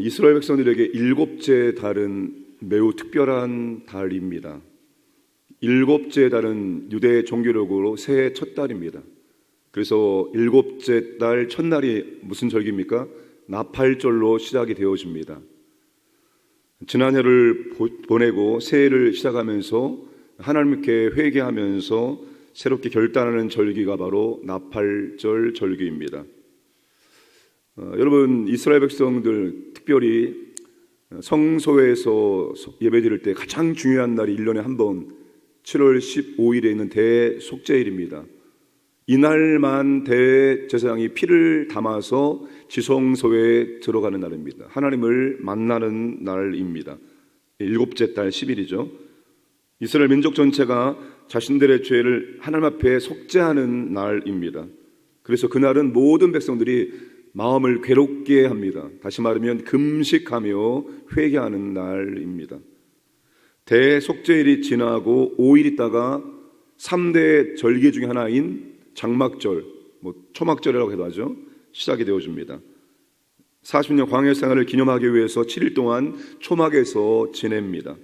이스라엘 백성들에게 일곱째 달은 매우 특별한 달입니다. 일곱째 달은 유대 종교력으로 새해 첫 달입니다. 그래서 일곱째 달 첫날이 무슨 절기입니까? 나팔절로 시작이 되어집니다. 지난해를 보내고 새해를 시작하면서 하나님께 회개하면서 새롭게 결단하는 절기가 바로 나팔절 절기입니다. 여러분, 이스라엘 백성들 특별히 성소에서 예배드릴 때 가장 중요한 날이 1년에 한 번 7월 15일에 있는 대속죄일입니다. 이날만 대제사장이 피를 담아서 지성소에 들어가는 날입니다. 하나님을 만나는 날입니다. 일곱째 달 10일이죠. 이스라엘 민족 전체가 자신들의 죄를 하나님 앞에 속죄하는 날입니다. 그래서 그날은 모든 백성들이 마음을 괴롭게 합니다. 다시 말하면 금식하며 회개하는 날입니다. 대속죄일이 지나고 5일 있다가 3대 절기 중에 하나인 장막절, 초막절이라고 해도 하죠, 시작이 되어집니다. 40년 광야 생활을 기념하기 위해서 7일 동안 초막에서 지냅니다.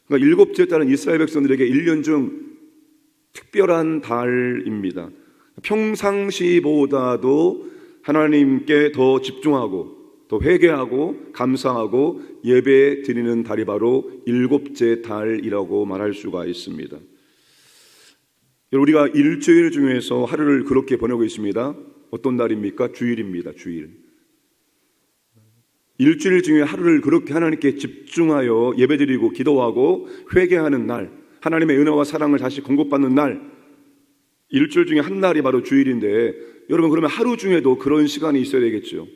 그러니까 일곱째 달은 이스라엘 백성들에게 1년 중 특별한 달입니다. 평상시보다도 하나님께 더 집중하고 더 회개하고 감사하고 예배 드리는 달이 바로 일곱째 달이라고 말할 수가 있습니다. 우리가 일주일 중에서 하루를 그렇게 보내고 있습니다. 어떤 날입니까? 주일입니다. 주일. 일주일 중에 하루를 그렇게 하나님께 집중하여 예배드리고 기도하고 회개하는 날, 하나님의 은혜와 사랑을 다시 공급받는 날, 일주일 중에 한 날이 바로 주일인데, 여러분, 그러면 하루 중에도 그런 시간이 있어야 되겠죠.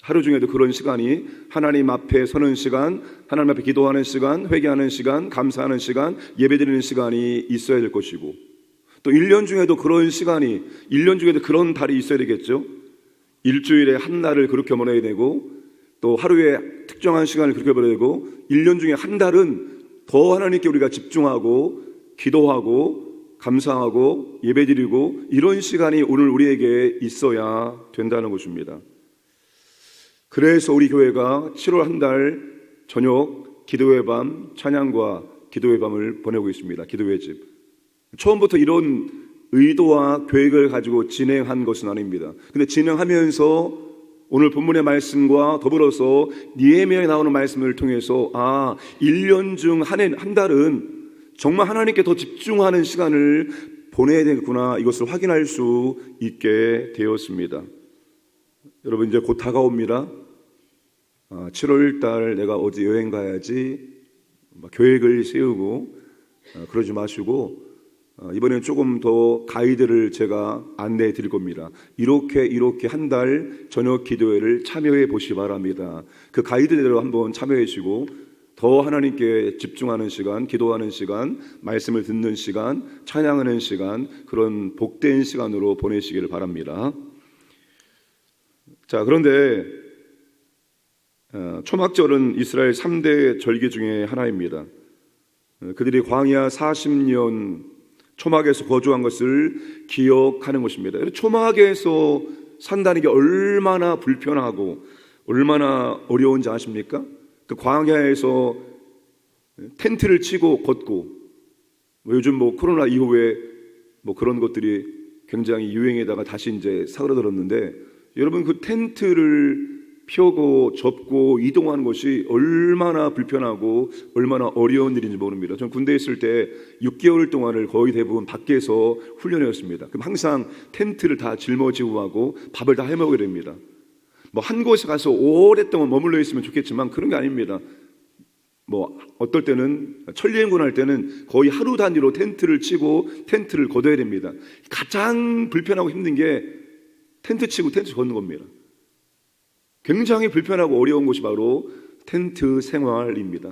하루 중에도 그런 시간이 하나님 앞에 서는 시간, 하나님 앞에 기도하는 시간, 회개하는 시간, 감사하는 시간, 예배드리는 시간이 있어야 될 것이고, 또 1년 중에도 그런 시간이, 1년 중에도 그런 달이 있어야 되겠죠. 일주일에 한 날을 그렇게 보내야 되고, 또 하루에 특정한 시간을 그렇게 보내야 되고, 1년 중에 한 달은 더 하나님께 우리가 집중하고 기도하고 감사하고 예배드리고, 이런 시간이 오늘 우리에게 있어야 된다는 것입니다. 그래서 우리 교회가 7월 한 달 저녁 기도의 밤, 찬양과 기도의 밤을 보내고 있습니다. 기도의 집. 처음부터 이런 의도와 계획을 가지고 진행한 것은 아닙니다. 근데 진행하면서 오늘 본문의 말씀과 더불어서 니에미야에 나오는 말씀을 통해서 1년 중 한 달은 정말 하나님께 더 집중하는 시간을 보내야 되겠구나, 이것을 확인할 수 있게 되었습니다. 여러분, 이제 곧 다가옵니다. 7월 달 내가 어디 여행 가야지 계획을 세우고 그러지 마시고, 이번에는 조금 더 가이드를 제가 안내해 드릴 겁니다. 이렇게 한 달 저녁 기도회를 참여해 보시기 바랍니다. 그 가이드대로 한번 참여해 주시고 더 하나님께 집중하는 시간, 기도하는 시간, 말씀을 듣는 시간, 찬양하는 시간, 그런 복된 시간으로 보내시기를 바랍니다. 자, 그런데 초막절은 이스라엘 3대 절기 중에 하나입니다. 그들이 광야 40년 초막에서 거주한 것을 기억하는 것입니다. 초막에서 산다는 게 얼마나 불편하고 얼마나 어려운지 아십니까? 그 광야에서 텐트를 치고 걷고, 요즘 코로나 이후에 그런 것들이 굉장히 유행에다가 다시 이제 사그라들었는데, 여러분, 그 텐트를 펴고 접고 이동하는 것이 얼마나 불편하고 얼마나 어려운 일인지 모릅니다. 저는 군대에 있을 때 6개월 동안을 거의 대부분 밖에서 훈련했습니다. 그럼 항상 텐트를 다 짊어지고 하고 밥을 다 해먹게 됩니다. 한 곳에 가서 오랫동안 머물러 있으면 좋겠지만 그런 게 아닙니다. 어떨 때는 천리행군 할 때는 거의 하루 단위로 텐트를 치고 텐트를 걷어야 됩니다. 가장 불편하고 힘든 게 텐트 치고 텐트 걷는 겁니다. 굉장히 불편하고 어려운 것이 바로 텐트 생활입니다.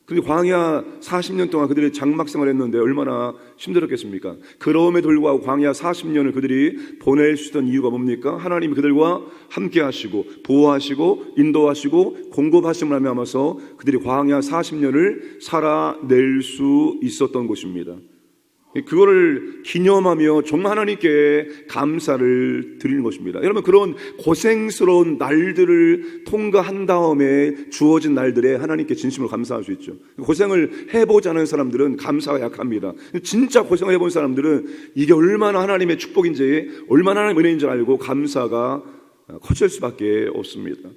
그런데 광야 40년 동안 그들이 장막 생활했는데 얼마나 힘들었겠습니까? 그럼에도 불구하고 광야 40년을 그들이 보낼 수 있던 이유가 뭡니까? 하나님이 그들과 함께 하시고 보호하시고 인도하시고 공급하심을 하면서 그들이 광야 40년을 살아낼 수 있었던 것입니다. 그거를 기념하며 정말 하나님께 감사를 드리는 것입니다. 여러분, 그런 고생스러운 날들을 통과한 다음에 주어진 날들에 하나님께 진심으로 감사할 수 있죠. 고생을 해보지 않은 사람들은 감사가 약합니다. 진짜 고생을 해본 사람들은 이게 얼마나 하나님의 축복인지, 얼마나 하나님의 은혜인 줄 알고 감사가 커질 수밖에 없습니다.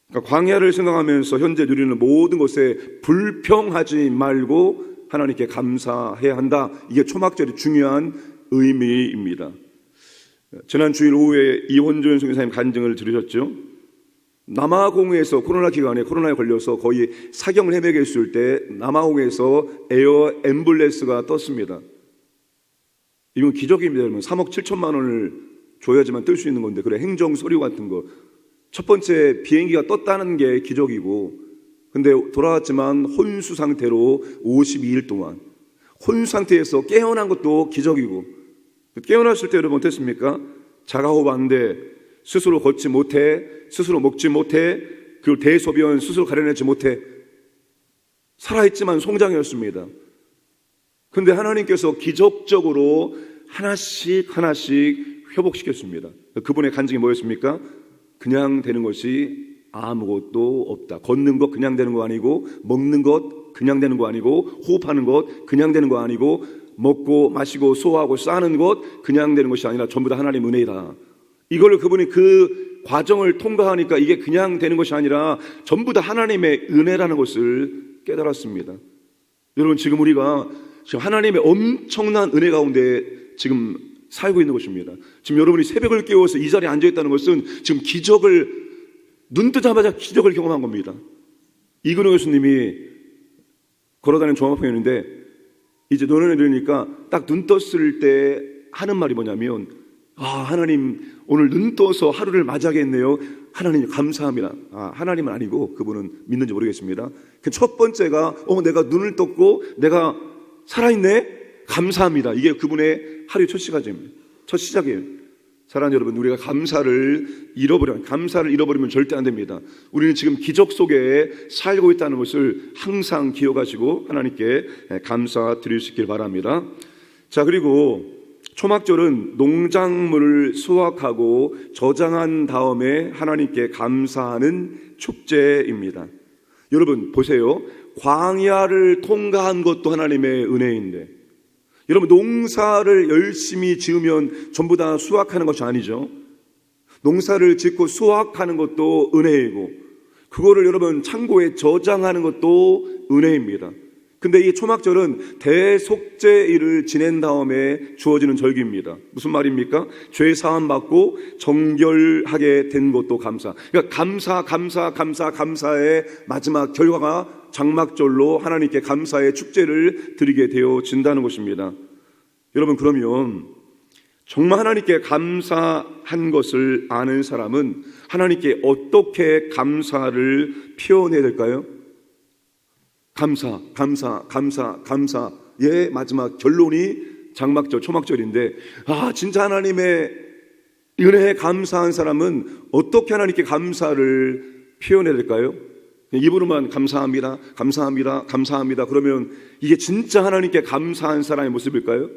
그러니까 광야를 생각하면서 현재 누리는 모든 것에 불평하지 말고 하나님께 감사해야 한다. 이게 초막절의 중요한 의미입니다. 지난 주일 오후에 이원준 선교사님 간증을 들으셨죠? 남아공에서 코로나 기간에 코로나에 걸려서 거의 사경을 헤매게 했을 때 남아공에서 에어 앰뷸런스가 떴습니다. 이건 기적입니다. 여러분. 3억 7천만 원을 줘야지만 뜰 수 있는 건데, 그래, 행정 서류 같은 거. 첫 번째 비행기가 떴다는 게 기적이고, 근데 돌아왔지만 혼수 상태로 52일 동안, 혼수 상태에서 깨어난 것도 기적이고, 깨어났을 때 여러분 어땠습니까? 자가호흡 안 돼, 스스로 걷지 못해, 스스로 먹지 못해, 그리고 대소변 스스로 가려내지 못해. 살아있지만 송장이었습니다. 근데 하나님께서 기적적으로 하나씩 하나씩 회복시켰습니다. 그분의 간증이 뭐였습니까? 그냥 되는 것이 아무것도 없다. 걷는 것 그냥 되는 거 아니고, 먹는 것 그냥 되는 거 아니고, 호흡하는 것 그냥 되는 거 아니고, 먹고 마시고 소화하고 싸는 것 그냥 되는 것이 아니라 전부 다 하나님의 은혜이다. 이걸 그분이 그 과정을 통과하니까 이게 그냥 되는 것이 아니라 전부 다 하나님의 은혜라는 것을 깨달았습니다. 여러분, 지금 우리가 지금 하나님의 엄청난 은혜 가운데 지금 살고 있는 것입니다. 지금 여러분이 새벽을 깨워서 이 자리에 앉아있다는 것은 지금 기적을, 눈 뜨자마자 기적을 경험한 겁니다. 이근호 교수님이 걸어다니는 종합병원인데 이제 노년에 이르니까 딱 눈 떴을 때 하는 말이 뭐냐면, 하나님 오늘 눈 떠서 하루를 맞이하겠네요. 하나님 감사합니다. 하나님은 아니고 그분은 믿는지 모르겠습니다. 그 첫 번째가 내가 눈을 떴고 내가 살아있네, 감사합니다. 이게 그분의 하루의 첫 시작이에요. 사랑하는 여러분, 우리가 감사를 잃어버리면 절대 안 됩니다. 우리는 지금 기적 속에 살고 있다는 것을 항상 기억하시고 하나님께 감사드릴 수 있길 바랍니다. 자, 그리고 초막절은 농작물을 수확하고 저장한 다음에 하나님께 감사하는 축제입니다. 여러분 보세요. 광야를 통과한 것도 하나님의 은혜인데, 여러분, 농사를 열심히 지으면 전부 다 수확하는 것이 아니죠. 농사를 짓고 수확하는 것도 은혜이고, 그거를 여러분 창고에 저장하는 것도 은혜입니다. 근데 이 초막절은 대속죄일을 지낸 다음에 주어지는 절기입니다. 무슨 말입니까? 죄 사함 받고 정결하게 된 것도 감사. 그러니까 감사의 마지막 결과가 장막절로 하나님께 감사의 축제를 드리게 되어진다는 것입니다. 여러분, 그러면 정말 하나님께 감사한 것을 아는 사람은 하나님께 어떻게 감사를 표현해야 될까요? 감사의 마지막 결론이 장막절, 초막절인데, 진짜 하나님의 은혜에 감사한 사람은 어떻게 하나님께 감사를 표현해야 될까요? 입으로만 감사합니다, 감사합니다, 감사합니다. 그러면 이게 진짜 하나님께 감사한 사람의 모습일까요?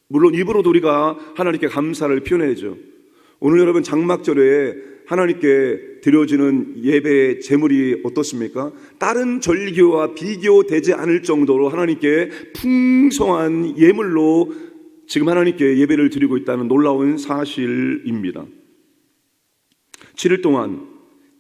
물론 입으로도 우리가 하나님께 감사를 표현해야죠. 오늘 여러분 장막절에 하나님께 드려지는 예배의 제물이 어떻습니까? 다른 절기와 비교되지 않을 정도로 하나님께 풍성한 예물로 지금 하나님께 예배를 드리고 있다는 놀라운 사실입니다. 7일 동안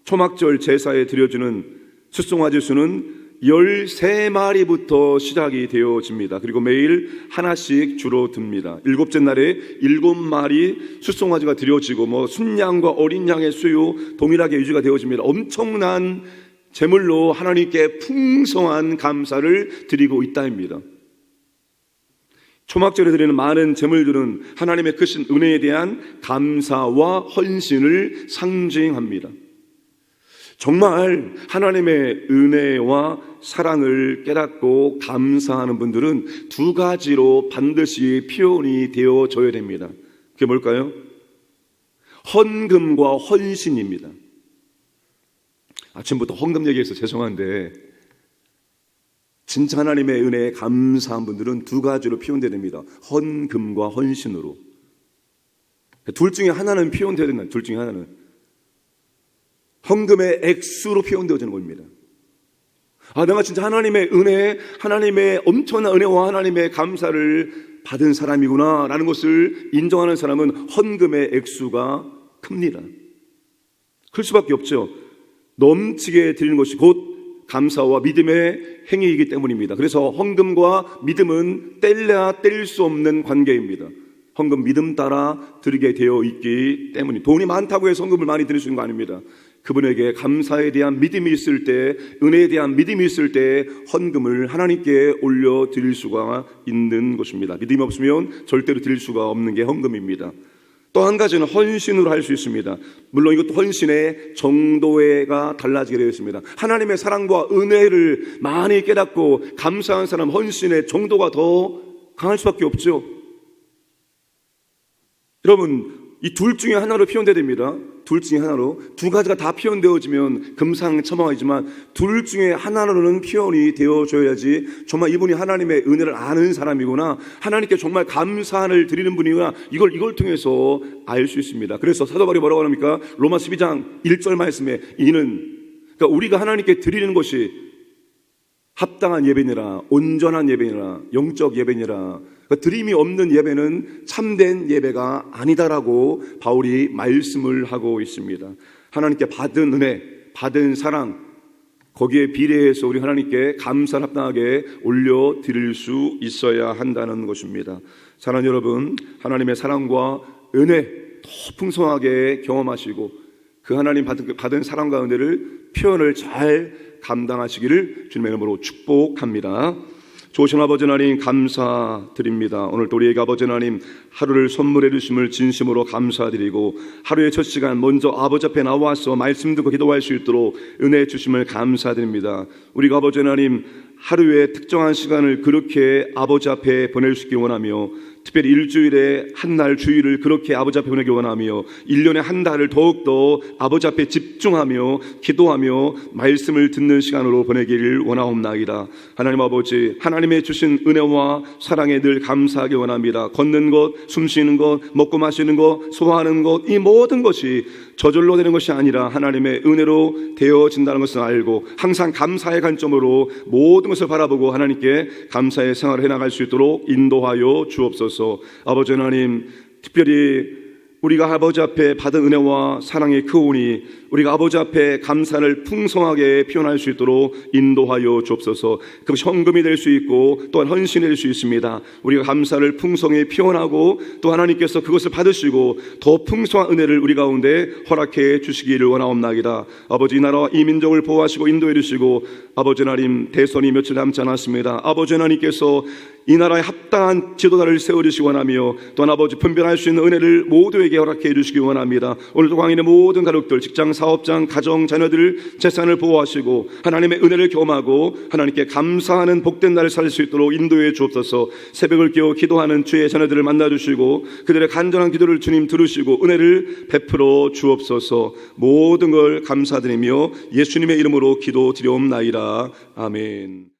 초막절 제사에 드려지는 숫송아지 수는 13마리부터 시작이 되어집니다. 그리고 매일 하나씩 줄어듭니다. 일곱째 날에 7마리 숫송아지가 드려지고 순양과 어린 양의 수요 동일하게 유지가 되어집니다. 엄청난 제물로 하나님께 풍성한 감사를 드리고 있다입니다. 초막절에 드리는 많은 제물들은 하나님의 크신 은혜에 대한 감사와 헌신을 상징합니다. 정말 하나님의 은혜와 사랑을 깨닫고 감사하는 분들은 두 가지로 반드시 표현이 되어져야 됩니다. 그게 뭘까요? 헌금과 헌신입니다. 아침부터 헌금 얘기해서 죄송한데, 진짜 하나님의 은혜에 감사한 분들은 두 가지로 표현되어야 됩니다. 헌금과 헌신으로. 둘 중에 하나는 표현되어야 된다. 둘 중에 하나는. 헌금의 액수로 표현되어지는 겁니다. 내가 진짜 하나님의 은혜, 하나님의 엄청난 은혜와 하나님의 감사를 받은 사람이구나 라는 것을 인정하는 사람은 헌금의 액수가 큽니다. 클 수밖에 없죠. 넘치게 드리는 것이 곧 감사와 믿음의 행위이기 때문입니다. 그래서 헌금과 믿음은 뗄래야 뗄 수 없는 관계입니다. 헌금 믿음 따라 드리게 되어 있기 때문에 돈이 많다고 해서 헌금을 많이 드릴 수 있는 거 아닙니다. 그분에게 감사에 대한 믿음이 있을 때, 은혜에 대한 믿음이 있을 때 헌금을 하나님께 올려드릴 수가 있는 것입니다. 믿음이 없으면 절대로 드릴 수가 없는 게 헌금입니다. 또 한 가지는 헌신으로 할 수 있습니다. 물론 이것도 헌신의 정도가 달라지게 되어 있습니다. 하나님의 사랑과 은혜를 많이 깨닫고 감사한 사람 헌신의 정도가 더 강할 수밖에 없죠. 여러분, 이 둘 중에 하나로 표현되어야 됩니다. 둘 중에 하나로. 두 가지가 다 표현되어지면 금상첨화이지만 둘 중에 하나로는 표현이 되어줘야지 정말 이분이 하나님의 은혜를 아는 사람이구나, 하나님께 정말 감사를 드리는 분이구나, 이걸 통해서 알 수 있습니다. 그래서 사도 바울이 뭐라고 합니까? 로마 12장 1절 말씀에 이는, 그러니까 우리가 하나님께 드리는 것이 합당한 예배니라, 온전한 예배니라, 영적 예배니라. 그러니까 드림이 없는 예배는 참된 예배가 아니다라고 바울이 말씀을 하고 있습니다. 하나님께 받은 은혜, 받은 사랑, 거기에 비례해서 우리 하나님께 감사를 합당하게 올려드릴 수 있어야 한다는 것입니다. 사랑하는 여러분, 하나님의 사랑과 은혜 더 풍성하게 경험하시고 그 하나님 받은 사랑과 은혜를 표현을 잘 감당하시기를 주님의 이름으로 축복합니다. 좋으신 아버지 하나님 감사드립니다. 오늘도 우리에게 아버지 하나님 하루를 선물해 주심을 진심으로 감사드리고 하루의 첫 시간 먼저 아버지 앞에 나와서 말씀 듣고 기도할 수 있도록 은혜 주심을 감사드립니다. 우리가 아버지 하나님 하루의 특정한 시간을 그렇게 아버지 앞에 보낼 수 있기 원하며, 특별히 일주일에 한 날 주일을 그렇게 아버지 앞에 보내기 원하며, 1년에 한 달을 더욱더 아버지 앞에 집중하며 기도하며 말씀을 듣는 시간으로 보내기를 원하옵나이다. 하나님 아버지, 하나님의 주신 은혜와 사랑에 늘 감사하기 원합니다. 걷는 것, 숨 쉬는 것, 먹고 마시는 것, 소화하는 것, 이 모든 것이 저절로 되는 것이 아니라 하나님의 은혜로 되어진다는 것을 알고 항상 감사의 관점으로 모든 것을 바라보고 하나님께 감사의 생활을 해나갈 수 있도록 인도하여 주옵소서. 아버지 하나님, 특별히 우리가 아버지 앞에 받은 은혜와 사랑이 크오니 우리가 아버지 앞에 감사를 풍성하게 표현할 수 있도록 인도하여 주옵소서. 그것이 헌금이 될 수 있고 또한 헌신이 될 수 있습니다. 우리가 감사를 풍성히 표현하고 또 하나님께서 그것을 받으시고 더 풍성한 은혜를 우리 가운데 허락해 주시기를 원하옵나이다. 아버지, 이 나라와 이 민족을 보호하시고 인도해 주시고 아버지 하나님, 대선이 며칠 남지 않았습니다. 아버지 하나님께서 이 나라에 합당한 지도자를 세워주시기 원하며 또한 아버지 분별할 수 있는 은혜를 모두에게 허락해 주시기 원합니다. 오늘도 광인의 모든 가족들, 직장, 사업장, 가정, 자녀들 재산을 보호하시고 하나님의 은혜를 경험하고 하나님께 감사하는 복된 날을 살 수 있도록 인도해 주옵소서. 새벽을 깨워 기도하는 주의 자녀들을 만나주시고 그들의 간절한 기도를 주님 들으시고 은혜를 베풀어 주옵소서. 모든 걸 감사드리며 예수님의 이름으로 기도드리옵나이다. 아멘.